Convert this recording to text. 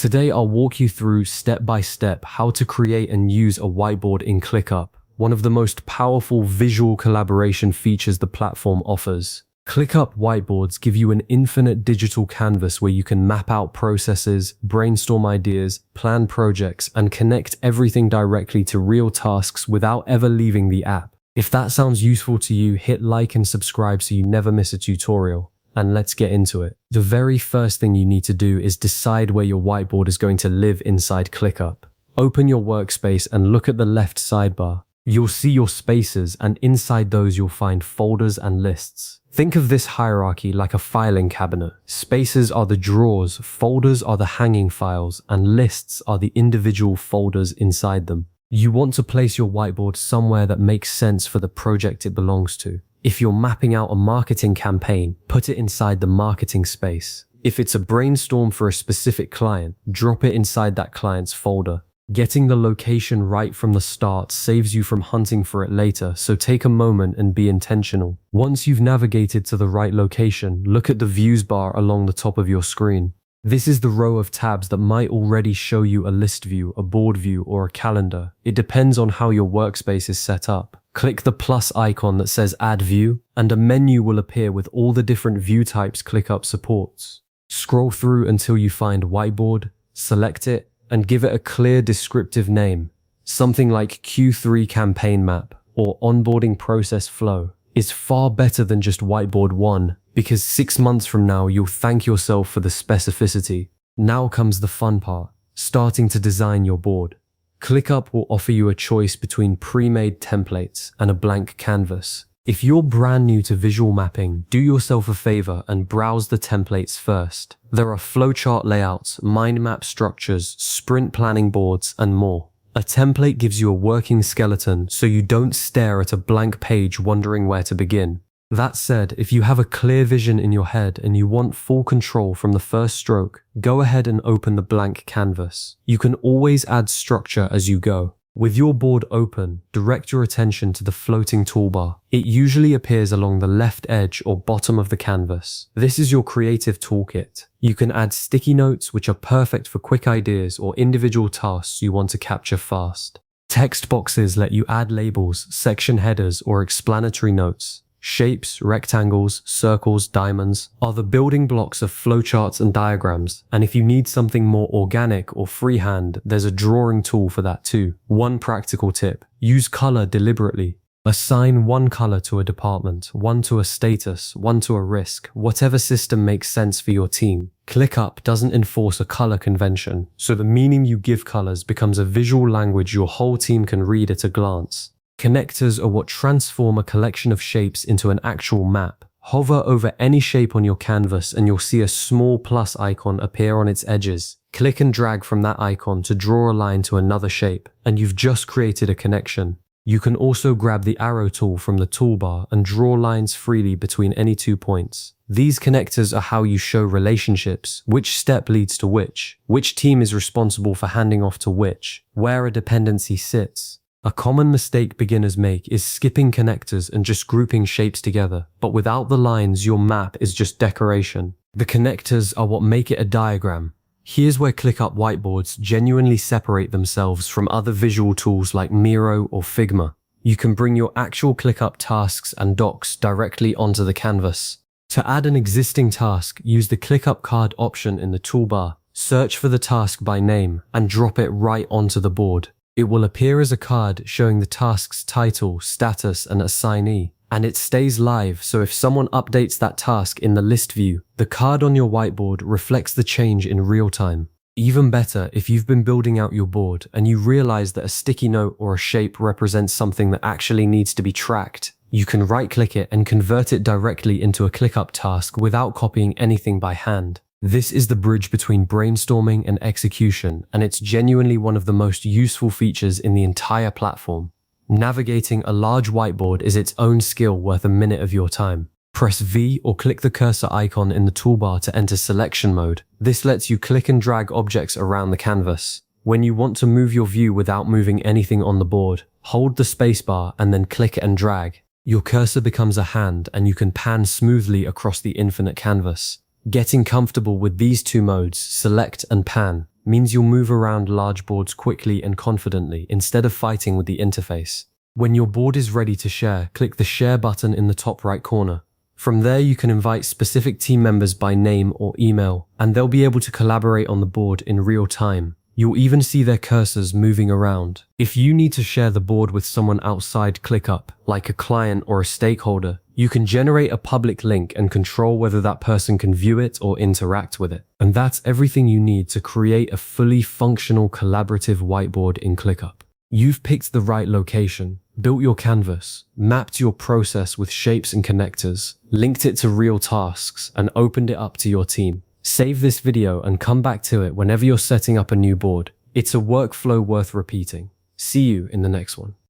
Today I'll walk you through step by step how to create and use a whiteboard in ClickUp, one of the most powerful visual collaboration features the platform offers. ClickUp Whiteboards give you an infinite digital canvas where you can map out processes, brainstorm ideas, plan projects, and connect everything directly to real tasks without ever leaving the app. If that sounds useful to you, hit like and subscribe so you never miss a tutorial. And let's get into it. The very first thing you need to do is decide where your whiteboard is going to live inside ClickUp. Open your workspace and look at the left sidebar. You'll see your spaces, and inside those you'll find folders and lists. Think of this hierarchy like a filing cabinet. Spaces are the drawers, folders are the hanging files, and lists are the individual folders inside them. You want to place your whiteboard somewhere that makes sense for the project it belongs to. If you're mapping out a marketing campaign, put it inside the marketing space. If it's a brainstorm for a specific client, drop it inside that client's folder. Getting the location right from the start saves you from hunting for it later, so take a moment and be intentional. Once you've navigated to the right location, look at the views bar along the top of your screen. This is the row of tabs that might already show you a list view, a board view, or a calendar. It depends on how your workspace is set up. Click the plus icon that says Add View, and a menu will appear with all the different view types ClickUp supports. Scroll through until you find Whiteboard, select it, and give it a clear descriptive name. Something like Q3 Campaign Map or Onboarding Process Flow is far better than just Whiteboard 1, because 6 months from now you'll thank yourself for the specificity. Now comes the fun part, starting to design your board. ClickUp will offer you a choice between pre-made templates and a blank canvas. If you're brand new to visual mapping, do yourself a favor and browse the templates first. There are flowchart layouts, mind map structures, sprint planning boards, and more. A template gives you a working skeleton so you don't stare at a blank page wondering where to begin. That said, if you have a clear vision in your head and you want full control from the first stroke, go ahead and open the blank canvas. You can always add structure as you go. With your board open, direct your attention to the floating toolbar. It usually appears along the left edge or bottom of the canvas. This is your creative toolkit. You can add sticky notes, which are perfect for quick ideas or individual tasks you want to capture fast. Text boxes let you add labels, section headers, or explanatory notes. Shapes, rectangles, circles, diamonds are the building blocks of flowcharts and diagrams, and if you need something more organic or freehand, there's a drawing tool for that too. One practical tip: use color deliberately. Assign one color to a department, one to a status, one to a risk, whatever system makes sense for your team. ClickUp doesn't enforce a color convention, so the meaning you give colors becomes a visual language your whole team can read at a glance. Connectors are what transform a collection of shapes into an actual map. Hover over any shape on your canvas and you'll see a small plus icon appear on its edges. Click and drag from that icon to draw a line to another shape, and you've just created a connection. You can also grab the arrow tool from the toolbar and draw lines freely between any 2 points. These connectors are how you show relationships, which step leads to which team is responsible for handing off to which, where a dependency sits. A common mistake beginners make is skipping connectors and just grouping shapes together, but without the lines, your map is just decoration. The connectors are what make it a diagram. Here's where ClickUp Whiteboards genuinely separate themselves from other visual tools like Miro or Figma. You can bring your actual ClickUp tasks and docs directly onto the canvas. To add an existing task, use the ClickUp card option in the toolbar. Search for the task by name and drop it right onto the board. It will appear as a card showing the task's title, status, and assignee, and it stays live, so if someone updates that task in the list view, the card on your whiteboard reflects the change in real time. Even better, if you've been building out your board and you realize that a sticky note or a shape represents something that actually needs to be tracked, you can right-click it and convert it directly into a ClickUp task without copying anything by hand. This is the bridge between brainstorming and execution, and it's genuinely one of the most useful features in the entire platform. Navigating a large whiteboard is its own skill worth a minute of your time. Press V or click the cursor icon in the toolbar to enter selection mode. This lets you click and drag objects around the canvas. When you want to move your view without moving anything on the board, hold the spacebar and then click and drag. Your cursor becomes a hand and you can pan smoothly across the infinite canvas. Getting comfortable with these two modes, select and pan, means you'll move around large boards quickly and confidently instead of fighting with the interface. When your board is ready to share, click the Share button in the top right corner. From there, you can invite specific team members by name or email, and they'll be able to collaborate on the board in real time. You'll even see their cursors moving around. If you need to share the board with someone outside ClickUp, like a client or a stakeholder, you can generate a public link and control whether that person can view it or interact with it. And that's everything you need to create a fully functional collaborative whiteboard in ClickUp. You've picked the right location, built your canvas, mapped your process with shapes and connectors, linked it to real tasks, and opened it up to your team. Save this video and come back to it whenever you're setting up a new board. It's a workflow worth repeating. See you in the next one.